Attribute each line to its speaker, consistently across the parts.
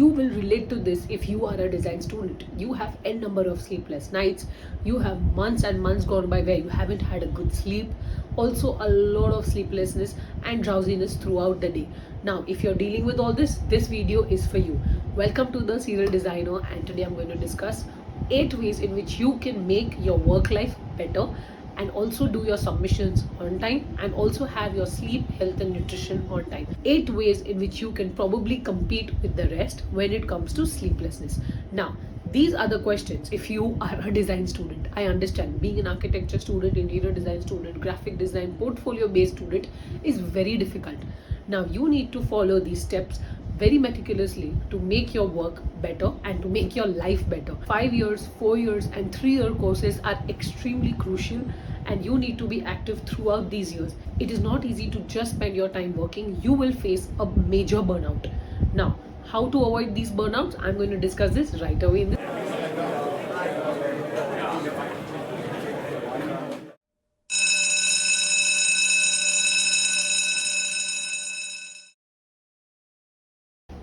Speaker 1: you will relate to this if you are a design student. You have n number of sleepless nights, you have months and months gone by where you haven't had a good sleep, also a lot of sleeplessness and drowsiness throughout the day. Now if you're dealing with all this video is for you. Welcome to the Serial Designer, and today I'm going to discuss 8 ways in which you can make your work life better and also do your submissions on time and also have your sleep, health and nutrition on time. 8 ways in which you can probably compete with the rest when it comes to sleeplessness. Now these are the questions if you are a design student. I understand being an architecture student, interior design student, graphic design, portfolio based student is very difficult. Now you need to follow these steps very meticulously to make your work better and to make your life better. 5 years, 4 years and 3-year courses are extremely crucial, and you need to be active throughout these years. It is not easy to just spend your time working. You will face a major burnout. Now, how to avoid these burnouts? I'm going to discuss this right away in this.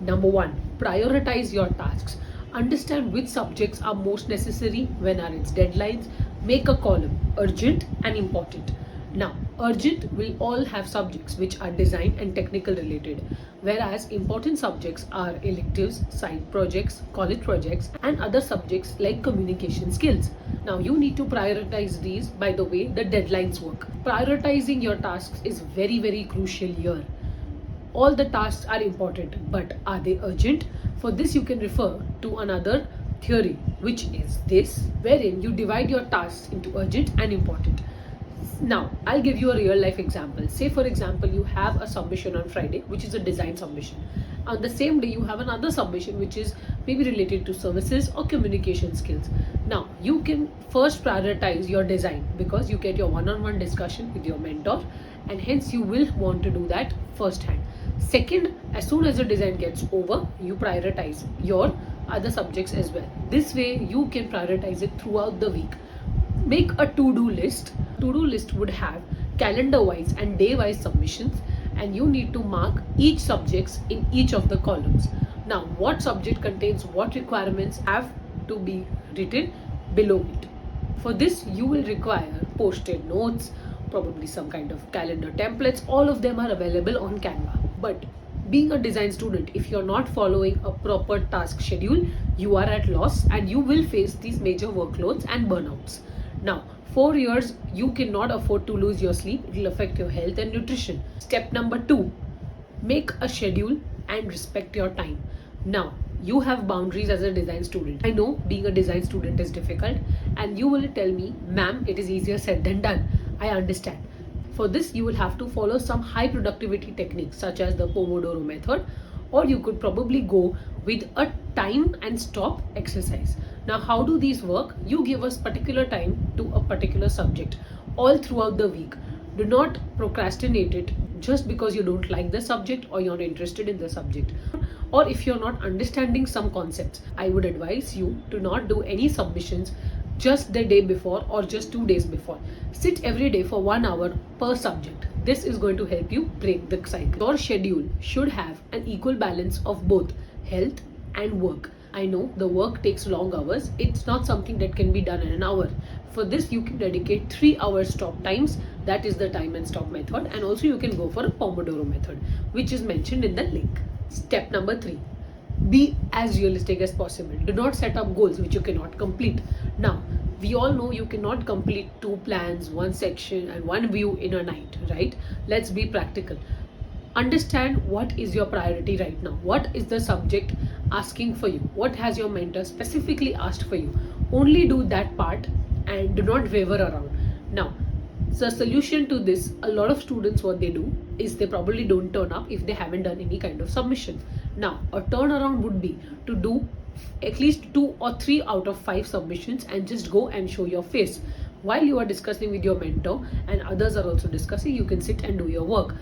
Speaker 1: Number 1, prioritize your tasks. Understand which subjects are most necessary, when are its deadlines. Make a column, urgent and important. Now, urgent will all have subjects which are design and technical related, whereas important subjects are electives, side projects, college projects and other subjects like communication skills. Now, you need to prioritize these by the way the deadlines work. Prioritizing your tasks is very crucial here. All the tasks are important, but are they urgent? For this you can refer to another theory, which is this, wherein you divide your tasks into urgent and important. Now I'll give you a real life example. Say for example you have a submission on Friday which is a design submission. On the same day you have another submission which is maybe related to services or communication skills. Now you can first prioritize your design because you get your one-on-one discussion with your mentor, and hence you will want to do that first hand. Second, as soon as the design gets over, you prioritize your other subjects as well. This way you can prioritize it throughout the week. Make a to-do list. To-do list would have calendar-wise and day-wise submissions, and you need to mark each subjects in each of the columns. Now, what subject contains what requirements have to be written below it. For this, you will require post-it notes, probably some kind of calendar templates. All of them are available on Canva. But being a design student, if you're not following a proper task schedule, you are at loss and you will face these major workloads and burnouts. Now, 4 years, you cannot afford to lose your sleep. It will affect your health and nutrition. Step number 2, make a schedule and respect your time. Now, you have boundaries as a design student. I know being a design student is difficult, and you will tell me, ma'am, it is easier said than done. I understand. For this, you will have to follow some high productivity techniques such as the Pomodoro method, or you could probably go with a time and stop exercise. Now, how do these work? You give us particular time to a particular subject all throughout the week. Do not procrastinate it just because you don't like the subject or you're not interested in the subject, or if you're not understanding some concepts. I would advise you to not do any submissions just the day before or just 2 days before. Sit every day for 1 hour per subject. This is going to help you break the cycle. Your schedule should have an equal balance of both health and work. I know the work takes long hours. It's not something that can be done in an hour. For this, you can dedicate 3 hour stop times. That is the time and stop method. And also you can go for a Pomodoro method, which is mentioned in the link. Step number 3, be as realistic as possible. Do not set up goals which you cannot complete. Now, we all know you cannot complete 2 plans, 1 section and 1 view in a night, right? Let's be practical. Understand what is your priority right now. What is the subject asking for you? What has your mentor specifically asked for you? Only do that part and do not waver around. Now, the solution to this, a lot of students, what they do is they probably don't turn up if they haven't done any kind of submission. Now, a turnaround would be to do at least 2 or 3 out of 5 submissions and just go and show your face. While you are discussing with your mentor and others are also discussing, you can sit and do your work.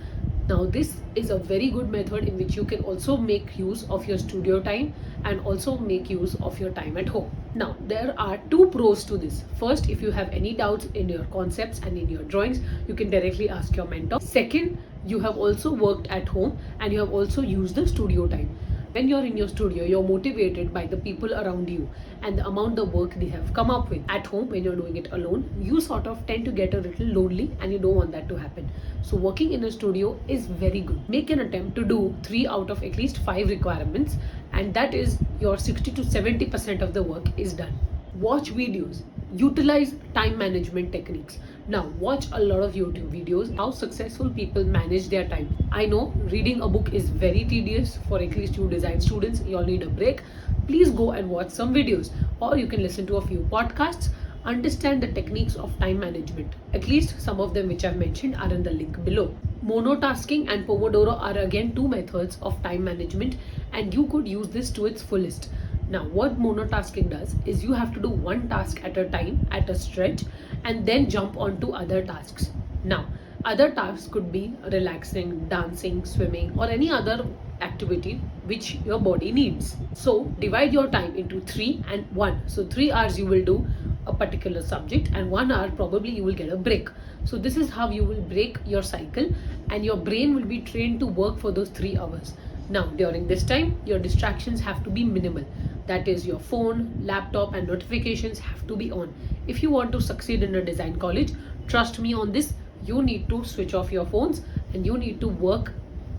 Speaker 1: Now, this is a very good method in which you can also make use of your studio time and also make use of your time at home. Now, there are 2 pros to this. First, if you have any doubts in your concepts and in your drawings, you can directly ask your mentor. Second, you have also worked at home and you have also used the studio time. When you're in your studio, you're motivated by the people around you and the amount of work they have come up with. At home, when you're doing it alone, you sort of tend to get a little lonely and you don't want that to happen. So working in a studio is very good. Make an attempt to do 3 out of at least 5 requirements, and that is your 60 to 70% of the work is done. Watch videos, utilize time management techniques. Now watch a lot of YouTube videos how successful people manage their time. I know reading a book is very tedious for at least you design students. You all need a break. Please go and watch some videos, or you can listen to a few podcasts. Understand the techniques of time management. At least some of them which I've mentioned are in the link below. Monotasking and Pomodoro are again two methods of time management, and you could use this to its fullest. Now, what monotasking does is you have to do one task at a time at a stretch and then jump onto other tasks. Now, other tasks could be relaxing, dancing, swimming, or any other activity which your body needs. So, divide your time into 3 and 1. So, 3 hours you will do a particular subject, and 1 hour probably you will get a break. So, this is how you will break your cycle, and your brain will be trained to work for those 3 hours. Now, during this time, your distractions have to be minimal. That is, your phone, laptop, and notifications have to be on. If you want to succeed in a design college, trust me on this, you need to switch off your phones and you need to work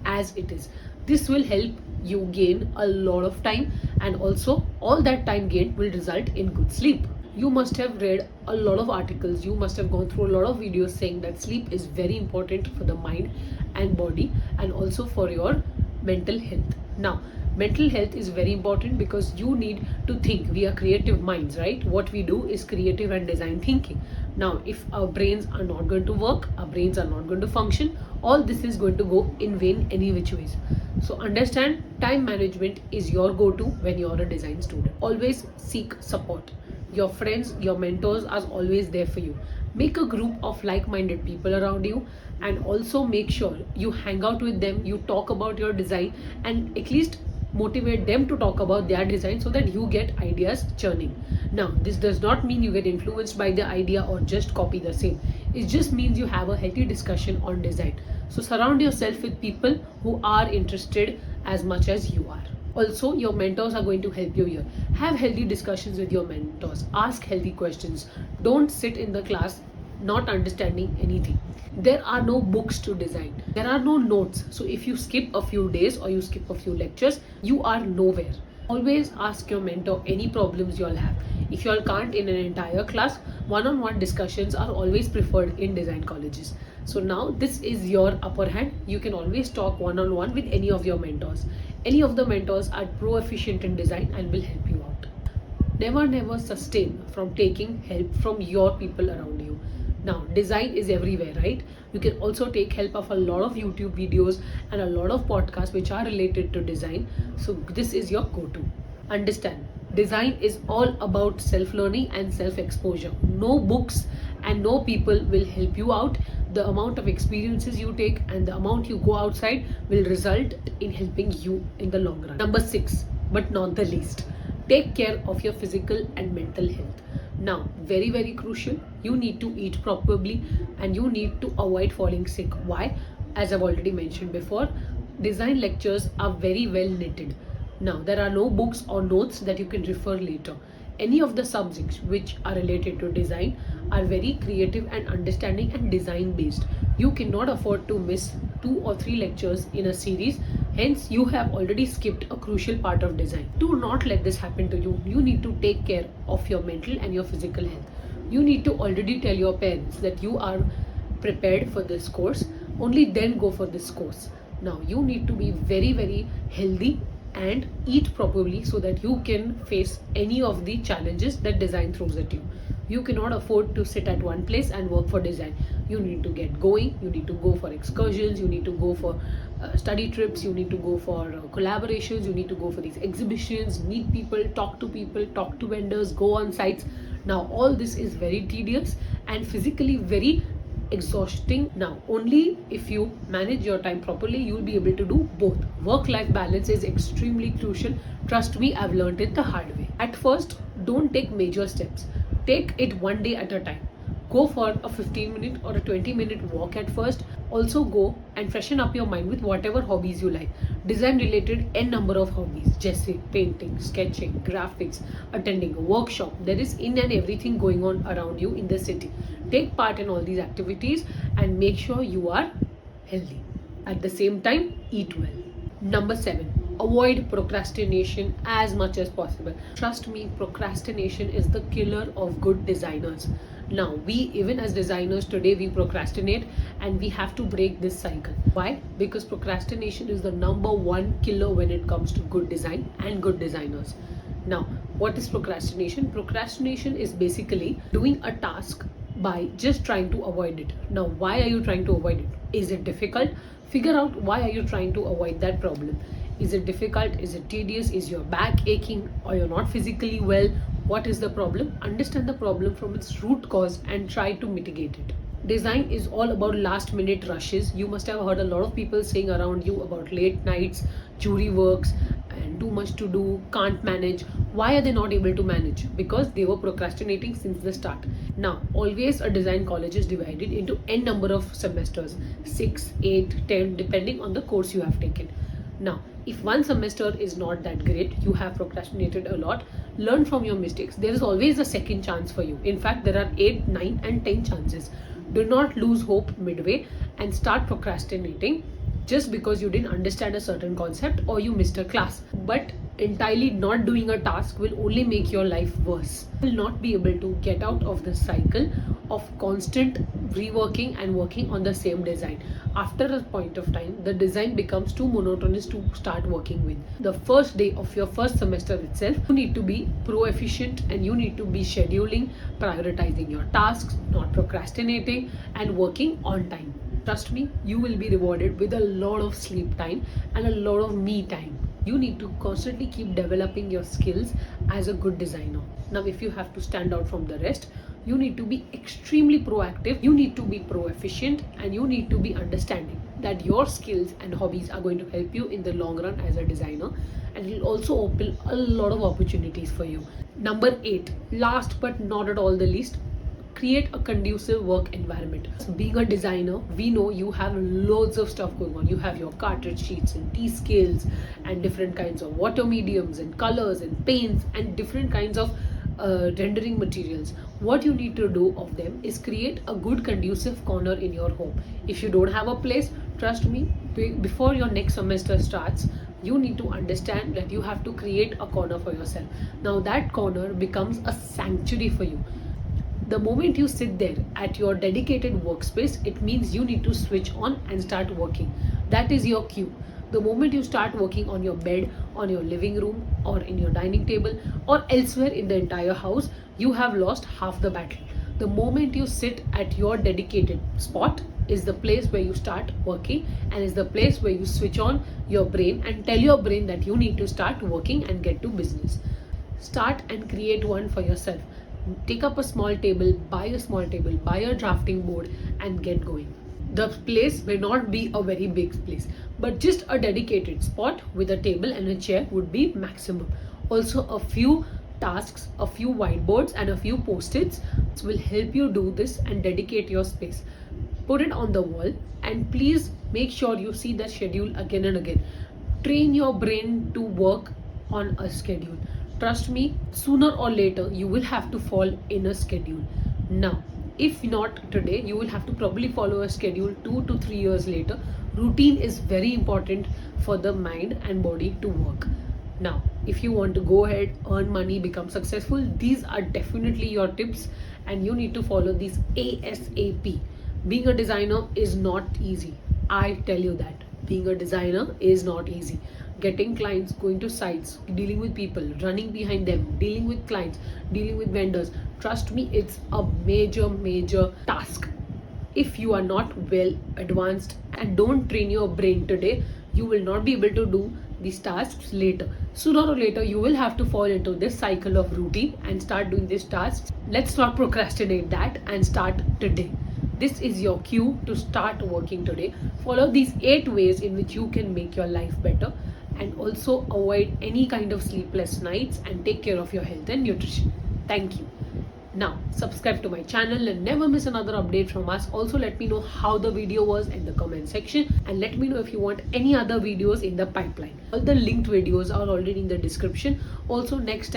Speaker 1: as it is. This will help you gain a lot of time, and also all that time gained will result in good sleep. You must have read a lot of articles, you must have gone through a lot of videos saying that sleep is very important for the mind and body, and also for your mental health. Now, mental health is very important because you need to think. We are creative minds, right? What we do is creative and design thinking. Now, if our brains are not going to work, our brains are not going to function, all this is going to go in vain any which ways. So understand, time management is your go-to when you're a design student. Always seek support. Your friends, your mentors are always there for you. Make a group of like-minded people around you, and also make sure you hang out with them, you talk about your design, and at least motivate them to talk about their design so that you get ideas churning. Now, this does not mean you get influenced by the idea or just copy the same. It just means you have a healthy discussion on design. So surround yourself with people who are interested as much as you are. Also, your mentors are going to help you here. Have healthy discussions with your mentors. Ask healthy questions. Don't sit in the class not understanding anything. There are no books to design. There are no notes. So if you skip a few days or you skip a few lectures, you are nowhere. Always ask your mentor any problems you all have. If you all can't in an entire class, one-on-one discussions are always preferred in design colleges. So now this is your upper hand. You can always talk one-on-one with any of your mentors. Any of the mentors are proficient in design and will help you out. Never sustain from taking help from your people around you. Now, design is everywhere, right? You can also take help of a lot of YouTube videos and a lot of podcasts which are related to design. So this is your go-to. Understand, design is all about self-learning and self-exposure. No books and no people will help you out. The amount of experiences you take and the amount you go outside will result in helping you in the long run. Number 6, but not the least, take care of your physical and mental health. Now, very crucial, you need to eat properly and you need to avoid falling sick. Why? As I've already mentioned before, design lectures are very well knitted. Now, there are no books or notes that you can refer later. Any of the subjects which are related to design are very creative and understanding and design based. You cannot afford to miss 2 or 3 lectures in a series. Hence, you have already skipped a crucial part of design. Do not let this happen to you. You need to take care of your mental and your physical health. You need to already tell your parents that you are prepared for this course. Only then go for this course. Now, you need to be very healthy and eat properly so that you can face any of the challenges that design throws at you. You cannot afford to sit at one place and work for design. You need to get going, you need to go for excursions, you need to go for study trips, you need to go for collaborations, you need to go for these exhibitions, meet people, talk to vendors, go on sites. Now, all this is very tedious and physically very exhausting. Now, only if you manage your time properly, you will be able to do both. Work-life balance is extremely crucial. Trust me, I've learned it the hard way. At first, don't take major steps. Take it one day at a time. Go for a 15-minute or a 20-minute walk at first. Also go and freshen up your mind with whatever hobbies you like. Design related n number of hobbies, जैसे painting, sketching, graphics, attending a workshop. There is in and everything going on around you in the city. Take part in all these activities and make sure you are healthy. At the same time, eat well. Number 7, avoid procrastination as much as possible. Trust me, procrastination is the killer of good designers. Now, we even as designers today, we procrastinate and we have to break this cycle. Why? Because procrastination is the number one killer when it comes to good design and good designers. Now, what is procrastination? Procrastination is basically doing a task by just trying to avoid it. Now, why are you trying to avoid it? Is it difficult? Figure out why are you trying to avoid that problem. Is it difficult? Is it tedious? Is your back aching? Or you're not physically well? What is the problem? Understand the problem from its root cause and try to mitigate it. Design is all about last minute rushes. You must have heard a lot of people saying around you about late nights, jury works, and too much to do, can't manage. Why are they not able to manage? Because they were procrastinating since the start. Now, always a design college is divided into n number of semesters, 6, 8, 10, depending on the course you have taken. Now, if one semester is not that great, you have procrastinated a lot, learn from your mistakes. There is always a second chance for you. In fact, there are 8, 9 and 10 chances. Do not lose hope midway and start procrastinating just because you didn't understand a certain concept or you missed a class. But entirely not doing a task will only make your life worse. You will not be able to get out of the cycle of constant reworking and working on the same design. After a point of time, the design becomes too monotonous to start working with. The first day of your first semester itself, you need to be pro-efficient and you need to be scheduling, prioritizing your tasks, not procrastinating, and working on time. Trust me, you will be rewarded with a lot of sleep time and a lot of me time. You need to constantly keep developing your skills as a good designer. Now, if you have to stand out from the rest, you need to be extremely proactive, you need to be pro-efficient, and you need to be understanding that your skills and hobbies are going to help you in the long run as a designer, and it will also open a lot of opportunities for you. Number 8, last but not at all the least, create a conducive work environment. Being a designer, we know you have loads of stuff going on. You have your cartridge sheets and T-scales and different kinds of water mediums and colors and paints and different kinds of rendering materials. What you need to do of them is create a good conducive corner in your home. If you don't have a place, trust me, before your next semester starts, you need to understand that you have to create a corner for yourself. Now that corner becomes a sanctuary for you. The moment you sit there at your dedicated workspace, it means you need to switch on and start working. That is your cue. The moment you start working on your bed, on your living room, or in your dining table, or elsewhere in the entire house, you have lost half the battle. The moment you sit at your dedicated spot is the place where you start working and is the place where you switch on your brain and tell your brain that you need to start working and get to business. Start and create one for yourself. Take up a small table, buy a drafting board and get going. The place may not be a very big place, but just a dedicated spot with a table and a chair would be maximum. Also, a few tasks, a few whiteboards and a few post-its will help you do this and dedicate your space. Put it on the wall and please make sure you see the schedule again and again. Train your brain to work on a schedule. Trust me, sooner or later you will have to fall in a schedule. Now, if not today, you will have to probably follow a schedule 2 to 3 years later. Routine is very important for the mind and body to work. Now, if you want to go ahead, earn money, become successful, these are definitely your tips and you need to follow these ASAP. Being a designer is not easy. I tell you that. Being a designer is not easy. Getting clients, going to sites, dealing with people, running behind them, dealing with clients, dealing with vendors. Trust me, it's a major task. If you are not well advanced and don't train your brain today, you will not be able to do these tasks later. Sooner or later, you will have to fall into this cycle of routine and start doing these tasks. Let's not procrastinate that and start today. This is your cue to start working today. Follow these 8 ways in which you can make your life better and also avoid any kind of sleepless nights and take care of your health and nutrition. Thank you. Now, subscribe to my channel and never miss another update from us. Also, let me know how the video was in the comment section, and let me know if you want any other videos in the pipeline. All the linked videos are already in the description. Also, next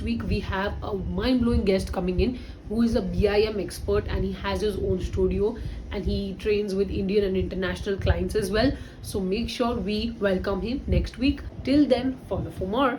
Speaker 1: week, we have a mind-blowing guest coming in who is a BIM expert, and he has his own studio and he trains with Indian and international clients as well. So make sure we welcome him next week. Till then, follow for more.